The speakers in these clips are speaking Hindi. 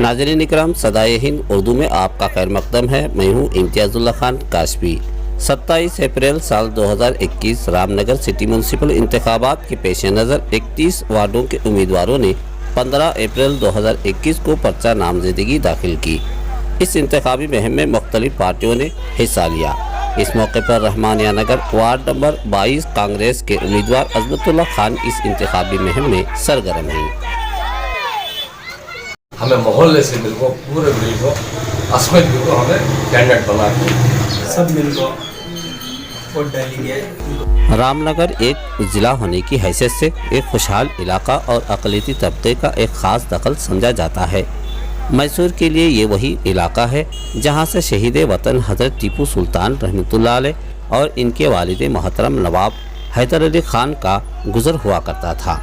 नाज़रीन इकराम, सदाए हिंद उर्दू में आपका खैर मकदम है। मैं हूँ इम्तियाज़ुल्लाह खान काशफी। 27 अप्रैल साल 2021 रामनगर सिटी म्यूनसिपल इंतखाबात के पेश नज़र 31 वार्डों के उम्मीदवारों ने 15 अप्रैल 2021 को पर्चा नामजदगी दाखिल की। इस इंतखाबी मुहिम में मुख्तलिफ पार्टियों ने हिस्सा लिया। इस मौके पर रहमानिया नगर वार्ड नंबर 22 कांग्रेस के उम्मीदवार अजमतुल्लाह खान इस इंतखाबी मुहिम में सरगर्म हैं। हमें मोहल्ले से मिलको पूरे मिलको अस्मित मिलको हमें कैंडिडेट बना के सब मिलको वोट डालेंगे। रामनगर एक ज़िला होने की हैसियत से एक खुशहाल इलाका और अक़लियती तबके का एक ख़ास दखल समझा जाता है। मैसूर के लिए ये वही इलाका है जहाँ से शहीद वतन हज़रत टीपू सुल्तान रहमतुल्लाह अलैह और इनके वालिद मोहतरम नवाब हैदर अली ख़ान का गुज़र हुआ करता था।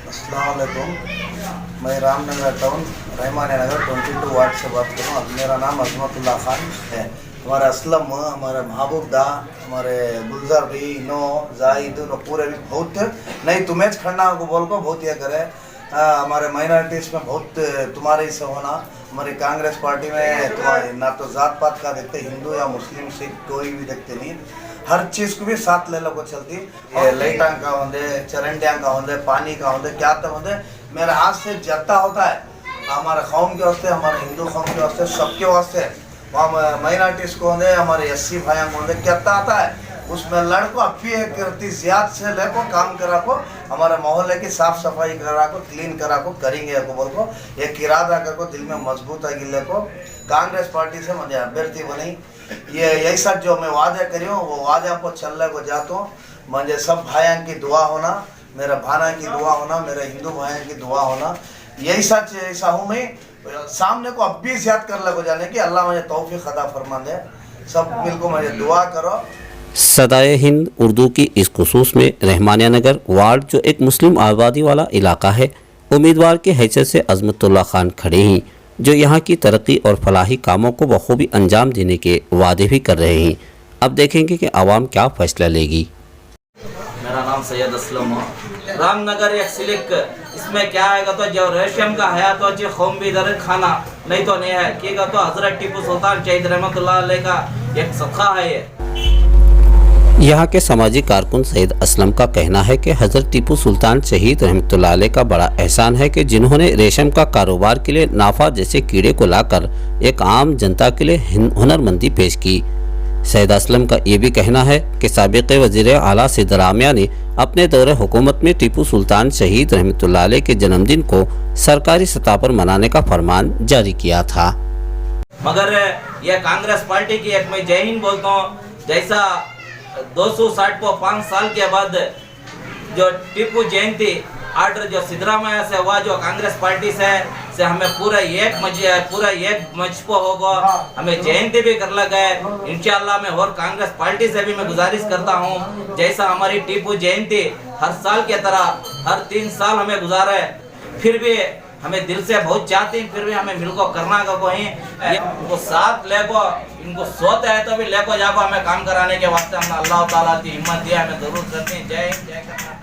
अस्सलाम वालेकुम, मैं रामनगर टाउन रहमानिया नगर 22 वार्ड से बात कर रहा हूँ। मेरा नाम अजमतुल्लाह खान है। हमारा असलम, हमारे महबूब दा, हमारे गुलजार भी नो जाहिद नो पूरे भी बहुत नहीं तुम्हें खड़ना को बोल को बहुत ये करे। हमारे माइनॉरिटीज़ में बहुत तुम्हारे से होना। हमारी कांग्रेस पार्टी में तुम्हारे ना तो जात पात का देखते, हिंदू या मुस्लिम सिख कोई भी देखते नहीं, हर चीज़ को भी साथ ले लो को चलती। लाइटा का होंगे, चरंडिया का होंगे, पानी का होंगे, क्या तो होंगे। मेरे हाथ से जत्ता होता है हमारे कौम के वास्ते, हमारे हिंदू कौम के वास्ते, सबके वास्ते। वहाँ माइनॉरिटीज़ को होंगे, हमारे 80 भाइयों को होंगे, क्या आता है उसमें लड़को अपी करती ज़्यादा से लेको काम करा को, हमारे मोहल्ले की साफ सफाई करा को, क्लीन करा को करेंगे को बोल को एक इरादा कर को दिल में मजबूत है गिले को। कांग्रेस पार्टी से मुझे अभ्यर्थी बनी, ये यही सब जो मैं वादे करी हूँ वो वादे को चलने को जाता हूँ। मुझे सब भाइयों की दुआ होना, मेरा भाना की दुआ होना, मेरे हिंदू भाइयों की दुआ होना, यही सच ऐसा हूँ मैं सामने को अब भी याद कर लगो जाने की अल्लाह मुझे तौफीक अता फरमा दे। सब मिलकर मुझे दुआ करो। सदाए हिंद उर्दू की इस खुसूस में रहमानिया नगर वार्ड जो एक मुस्लिम आबादी वाला इलाका है, उम्मीदवार के हैसियत से अजमतुल्लाह खान खड़े हैं, जो यहाँ की तरक्की और फलाही कामों को बखूबी अंजाम देने के वादे भी कर रहे हैं। अब देखेंगे कि आवाम क्या फैसला लेगी। मेरा नाम सैयद असलम है। रामनगर एक सिलिक, इसमें क्या आएगा तो जो रेशम का है तो जो कौम भी इधर खाना नहीं तो नहीं है कि तो हजरत टीपू सुल्तान शहीद रहमतुल्लाह अलैह का एक सदका है ये। यहाँ के समाजी कारकुन सैयद असलम का कहना है कि हज़रत टीपू सुल्तान शहीद रहमतुल्लाह अलैह का बड़ा एहसान है कि जिन्होंने रेशम का कारोबार के लिए नाफा जैसे कीड़े को लाकर एक आम जनता के लिए हुनरमंदी पेश की। सैयद असलम का ये भी कहना है कि साबिक़ वज़ीर आला सिद्धरामैया ने अपने दौरे हुकूमत में टीपू सुल्तान शहीद रहमतुल्लाह अलैह के जन्मदिन को सरकारी सतह पर मनाने का फरमान जारी किया था। मगर यह कांग्रेस पार्टी की एक मैं जय हिंद बोलता हूँ, जैसा 260 को 5 साल के बाद जो टीपू जयंती आर्डर जो सिद्धरामैया से हुआ, जो कांग्रेस पार्टी से हमें पूरा एक मंच को होगा, हमें जयंती भी कर लगा है इंशाअल्लाह। मैं और कांग्रेस पार्टी से भी मैं गुजारिश करता हूँ, जैसा हमारी टीपू जयंती हर साल की तरह हर 3 साल हमें गुजारे, फिर भी हमें दिल से बहुत चाहते हैं, फिर भी हमें मिलको करना का कोई इनको साथ लेको, इनको सोते है तो भी लेको जाको हमें काम कराने के वास्ते हमने अल्लाह ताला की हिम्मत दिया, हमें जरूर करते हैं। जय हिंद, जय करना।